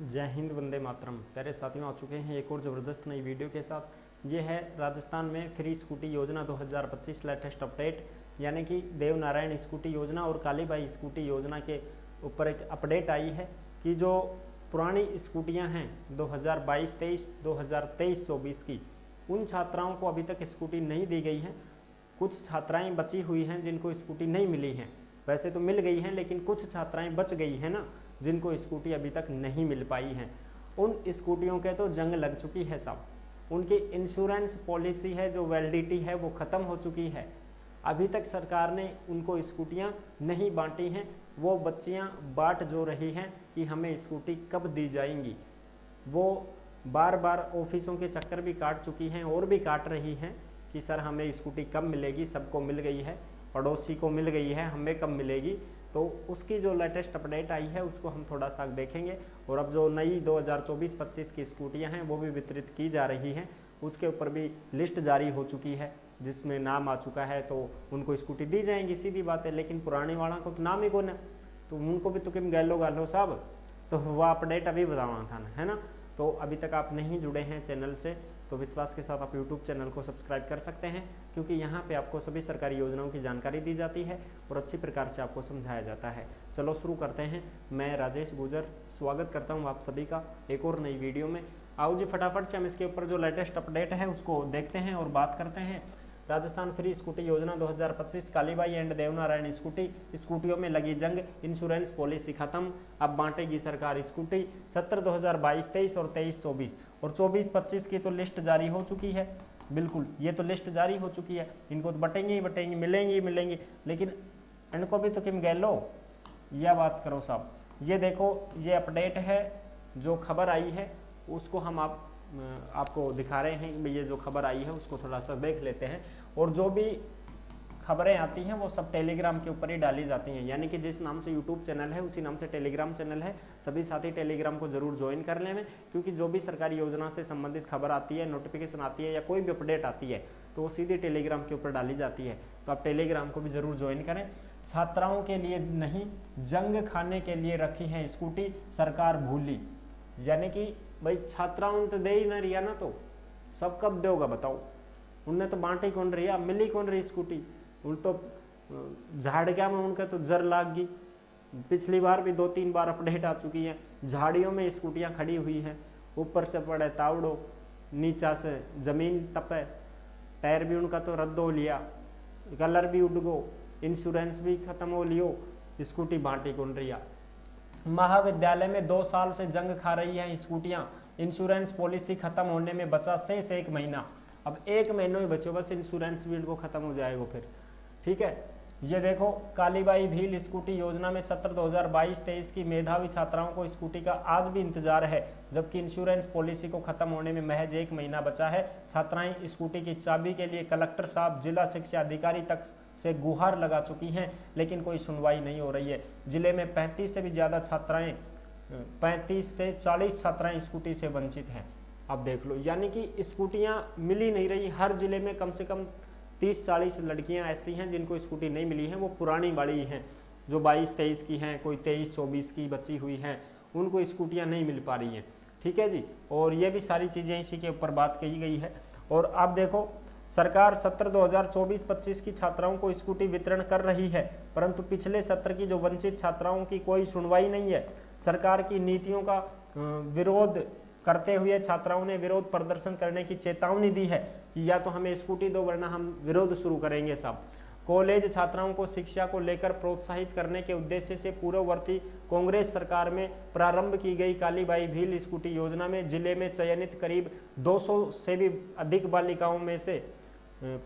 जय हिंद, वंदे मातरम। प्यारे साथियों, आ चुके हैं एक और ज़बरदस्त नई वीडियो के साथ। ये है राजस्थान में फ्री स्कूटी योजना 2025 लेटेस्ट अपडेट, यानी कि देवनारायण स्कूटी योजना और कालीबाई स्कूटी योजना के ऊपर एक अपडेट आई है कि जो पुरानी स्कूटियां हैं 2022-23, 2023-24 की, उन छात्राओं को अभी तक स्कूटी नहीं दी गई है। कुछ छात्राएं बची हुई हैं जिनको स्कूटी नहीं मिली है। वैसे तो मिल गई हैं, लेकिन कुछ छात्राएं बच गई हैं ना, जिनको स्कूटी अभी तक नहीं मिल पाई हैं। उन स्कूटियों के तो जंग लग चुकी है साहब। उनकी इंश्योरेंस पॉलिसी है, जो वैलिडिटी है वो ख़त्म हो चुकी है। अभी तक सरकार ने उनको स्कूटियां नहीं बांटी हैं। वो बच्चियां बाट जो रही हैं कि हमें स्कूटी कब दी जाएंगी। वो बार बार ऑफिसों के चक्कर भी काट चुकी हैं और भी काट रही हैं कि सर हमें स्कूटी कब मिलेगी। सबको मिल गई है, पड़ोसी को मिल गई है, हमें कब मिलेगी। तो उसकी जो लेटेस्ट अपडेट आई है उसको हम थोड़ा सा देखेंगे। और अब जो नई 2024-25 की स्कूटियां हैं वो भी वितरित की जा रही हैं। उसके ऊपर भी लिस्ट जारी हो चुकी है जिसमें नाम आ चुका है, तो उनको स्कूटी दी जाएंगी, सीधी बात है। लेकिन पुराने वाला को तो नाम ही कौन है, तो उनको भी तो किम गालो साहब। तो वह अपडेट अभी बताना था ना, है ना। तो अभी तक आप नहीं जुड़े हैं चैनल से तो विश्वास के साथ आप यूट्यूब चैनल को सब्सक्राइब कर सकते हैं, क्योंकि यहाँ पे आपको सभी सरकारी योजनाओं की जानकारी दी जाती है और अच्छी प्रकार से आपको समझाया जाता है। चलो शुरू करते हैं। मैं राजेश गुजर स्वागत करता हूँ आप सभी का एक और नई वीडियो में। आओ जी फटाफट से हम इसके ऊपर जो लेटेस्ट अपडेट है उसको देखते हैं और बात करते हैं। राजस्थान फ्री स्कूटी योजना 2025 कालीबाई एंड देवनारायण स्कूटियों में लगी जंग, इंश्योरेंस पॉलिसी खत्म, अब बांटेगी सरकार स्कूटी। सत्र 2022-23 और 23-24 और 24-25 की तो लिस्ट जारी हो चुकी है। बिल्कुल, ये तो लिस्ट जारी हो चुकी है। इनको तो बटेंगे ही बटेंगे, मिलेंगे ही मिलेंगे, लेकिन इनको भी तो किम गैलो यह बात करो साहब। ये देखो, ये अपडेट है, जो खबर आई है उसको हम आपको दिखा रहे हैं कि ये जो खबर आई है उसको थोड़ा सा देख लेते हैं। और जो भी खबरें आती हैं वो सब टेलीग्राम के ऊपर ही डाली जाती हैं, यानी कि जिस नाम से यूट्यूब चैनल है उसी नाम से टेलीग्राम चैनल है। सभी साथी टेलीग्राम को जरूर ज्वाइन कर लें, क्योंकि जो भी सरकारी योजना से संबंधित खबर आती है, नोटिफिकेशन आती है या कोई भी अपडेट आती है तो वो सीधे टेलीग्राम के ऊपर डाली जाती है। तो आप टेलीग्राम को भी जरूर ज्वाइन करें। छात्राओं के लिए नहीं, जंग खाने के लिए रखी है स्कूटी, सरकार भूली। यानी कि भाई छात्राओं ने तो दे ही ना रिया ना, तो सब कब दोगा बताओ। उनने तो बांटी कौन रही, मिली कौन रही स्कूटी। उन तो झाड़िया में उनका तो जर लाग गई। पिछली बार भी 2-3 बार अपडेट आ चुकी है। झाड़ियों में स्कूटियां खड़ी हुई हैं, ऊपर से पड़े तावड़ो, नीचा से जमीन तपे, टायर भी उनका तो रद्द हो लिया, कलर भी उड़ गो, इंश्योरेंस भी खत्म हो लियो, स्कूटी बांटी कौन रही। महाविद्यालय में 2 साल से जंग खा रही है स्कूटियां, इंश्योरेंस पॉलिसी खत्म होने में बचा शेष 1 महीना। अब 1 महीना ही बचो, बस इंश्योरेंस भी इनको खत्म हो जाएगा फिर, ठीक है। ये देखो, कालीबाई भील स्कूटी योजना में सत्र 2022-23 की मेधावी छात्राओं को स्कूटी का आज भी इंतजार है, जबकि इंश्योरेंस पॉलिसी को खत्म होने में महज 1 महीना बचा है। छात्राएं स्कूटी की चाबी के लिए कलेक्टर साहब, जिला शिक्षा अधिकारी तक से गुहार लगा चुकी हैं, लेकिन कोई सुनवाई नहीं हो रही है। जिले में 35 से भी ज़्यादा छात्राएं, 35 से 40 छात्राएं स्कूटी से वंचित हैं। अब देख लो, यानी कि स्कूटियां मिल ही नहीं रही। हर जिले में कम से कम 30-40 लड़कियां ऐसी हैं जिनको स्कूटी नहीं मिली है। वो पुरानी वाली हैं, जो 22-23 की हैं, कोई 23-24 की बची हुई हैं, उनको स्कूटियां नहीं मिल पा रही हैं, ठीक है जी। और ये भी सारी चीज़ें इसी के ऊपर बात कही गई है। और आप देखो, सरकार सत्र 2024-25 की छात्राओं को स्कूटी वितरण कर रही है, परंतु पिछले सत्र की जो वंचित छात्राओं की कोई सुनवाई नहीं है। सरकार की नीतियों का विरोध करते हुए छात्राओं ने विरोध प्रदर्शन करने की चेतावनी दी है कि या तो हमें स्कूटी दो वरना हम विरोध शुरू करेंगे साहब। कॉलेज छात्राओं को शिक्षा को लेकर प्रोत्साहित करने के उद्देश्य से पूर्ववर्ती कांग्रेस सरकार में प्रारंभ की गई कालीबाई भील स्कूटी योजना में जिले में चयनित करीब 200 से भी अधिक बालिकाओं में से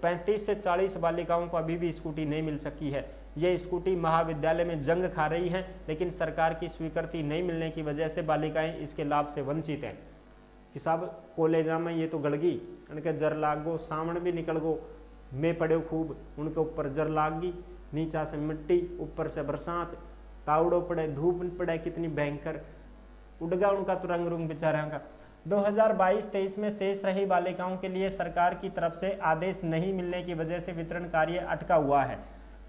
35 से 40 बालिकाओं को अभी भी स्कूटी नहीं मिल सकी है। ये स्कूटी महाविद्यालय में जंग खा रही हैं, लेकिन सरकार की स्वीकृति नहीं मिलने की वजह से बालिकाएं इसके लाभ से वंचित हैं। कि साहब कॉलेजा में ये तो गड़गी, उनके जर लाग गो, सामने भी निकल गो, में पड़े खूब, उनके ऊपर जर लाग गई, नीचा से मिट्टी, ऊपर से बरसात, तावड़ो पड़े, धूप पड़े, कितनी भयंकर, उड़ गया उनका तो रंग रूंग बेचारा का। 2022-23 में शेष रही बालिकाओं के लिए सरकार की तरफ से आदेश नहीं मिलने की वजह से वितरण कार्य अटका हुआ है।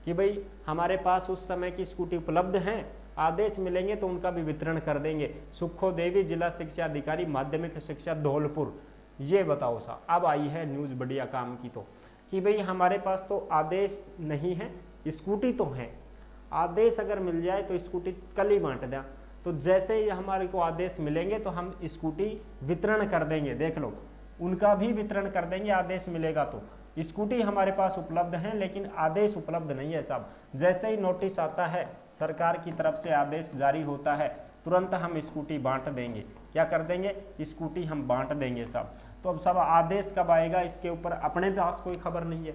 कि भाई हमारे पास उस समय की स्कूटी उपलब्ध हैं आदेश मिलेंगे तो उनका भी वितरण कर देंगे। सुखो देवी, जिला शिक्षा अधिकारी, माध्यमिक शिक्षा धौलपुर। ये बताओ सा, अब आई है न्यूज़ बढ़िया काम की तो, कि भाई हमारे पास तो आदेश नहीं है, स्कूटी तो है, आदेश अगर मिल जाए तो स्कूटी कल ही बांट दें। तो जैसे ही हमारे को आदेश मिलेंगे तो हम स्कूटी वितरण कर देंगे। देख लो, उनका भी वितरण कर देंगे आदेश मिलेगा तो। स्कूटी हमारे पास उपलब्ध है लेकिन आदेश उपलब्ध नहीं है साहब। जैसे ही नोटिस आता है, सरकार की तरफ से आदेश जारी होता है, तुरंत हम स्कूटी बांट देंगे। क्या कर देंगे? स्कूटी हम बांट देंगे साहब। तो अब सब आदेश कब आएगा इसके ऊपर अपने पास कोई खबर नहीं है।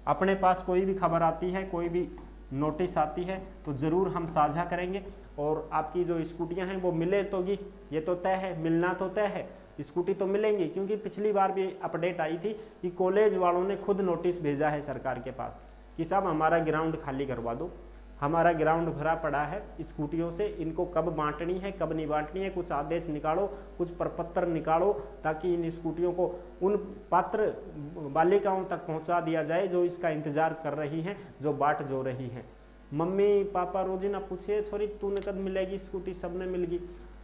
अपने पास कोई भी खबर आती है, कोई भी नोटिस आती है तो ज़रूर हम साझा करेंगे। और आपकी जो स्कूटियां हैं वो मिले तो ये तो तय है, मिलना तो तय है, स्कूटी तो मिलेंगी। क्योंकि पिछली बार भी अपडेट आई थी कि कॉलेज वालों ने खुद नोटिस भेजा है सरकार के पास कि साहब हमारा ग्राउंड खाली करवा दो, हमारा ग्राउंड भरा पड़ा है स्कूटियों से, इनको कब बांटनी है कब नहीं बांटनी है, कुछ आदेश निकालो, कुछ प्रपत्र निकालो, ताकि इन स्कूटियों को उन पात्र बालिकाओं तक पहुंचा दिया जाए जो इसका इंतजार कर रही हैं, जो बाट जो रही हैं। मम्मी पापा रोजी ना पूछे छोरी तूने कद मिलेगी स्कूटी, सबने मिल गई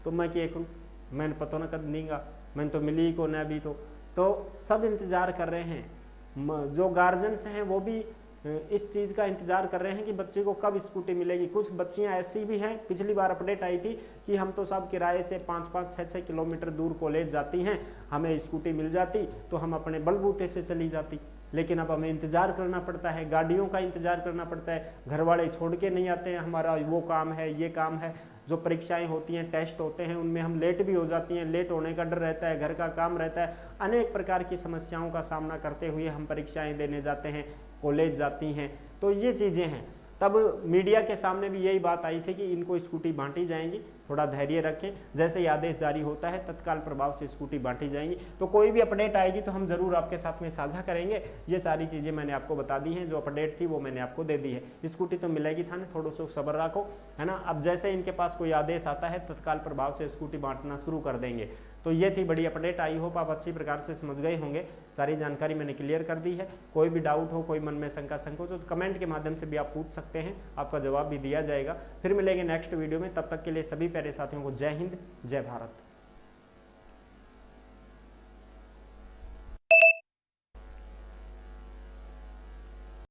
तो मैं क्या करूँ, मैंने पता ना कद नहींगा, मैंने तो मिली को ना भी। तो सब इंतजार कर रहे हैं। जो गार्जियंस हैं वो भी इस चीज़ का इंतजार कर रहे हैं कि बच्चे को कब स्कूटी मिलेगी। कुछ बच्चियां ऐसी भी हैं, पिछली बार अपडेट आई थी कि हम तो सब किराए से 5-5, 6-6 किलोमीटर दूर कॉलेज जाती हैं, हमें स्कूटी मिल जाती तो हम अपने बलबूते से चली जाती। लेकिन अब हमें इंतजार करना पड़ता है, गाड़ियों का इंतजार करना पड़ता है, घर वाले छोड़ के नहीं आते हैं, हमारा वो काम है ये काम है। जो परीक्षाएं होती हैं, टेस्ट होते हैं, उनमें हम लेट भी हो जाती हैं, लेट होने का डर रहता है, घर का काम रहता है, अनेक प्रकार की समस्याओं का सामना करते हुए हम परीक्षाएं देने जाते हैं, कॉलेज जाती हैं। तो ये चीज़ें हैं। तब मीडिया के सामने भी यही बात आई थी कि इनको स्कूटी बांटी जाएंगी, थोड़ा धैर्य रखें, जैसे ही आदेश जारी होता है तत्काल प्रभाव से स्कूटी बांटी जाएंगी। तो कोई भी अपडेट आएगी तो हम जरूर आपके साथ में साझा करेंगे। ये सारी चीज़ें मैंने आपको बता दी हैं, जो अपडेट थी वो मैंने आपको दे दी है। स्कूटी तो मिलेगी था ना, थोड़ा सा सब्र रखो, है ना। अब जैसे इनके पास कोई आदेश आता है तत्काल प्रभाव से स्कूटी बांटना शुरू कर देंगे। तो ये थी बड़ी अपडेट। आई होप आप अच्छी प्रकार से समझ गए होंगे, सारी जानकारी मैंने क्लियर कर दी है। कोई भी डाउट हो, कोई मन में शंका संकोच हो तो कमेंट के माध्यम से भी आप पूछ सकते हैं, आपका जवाब भी दिया जाएगा। फिर मिलेंगे नेक्स्ट वीडियो में, तब तक के लिए सभी प्यारे साथियों को जय हिंद, जय भारत।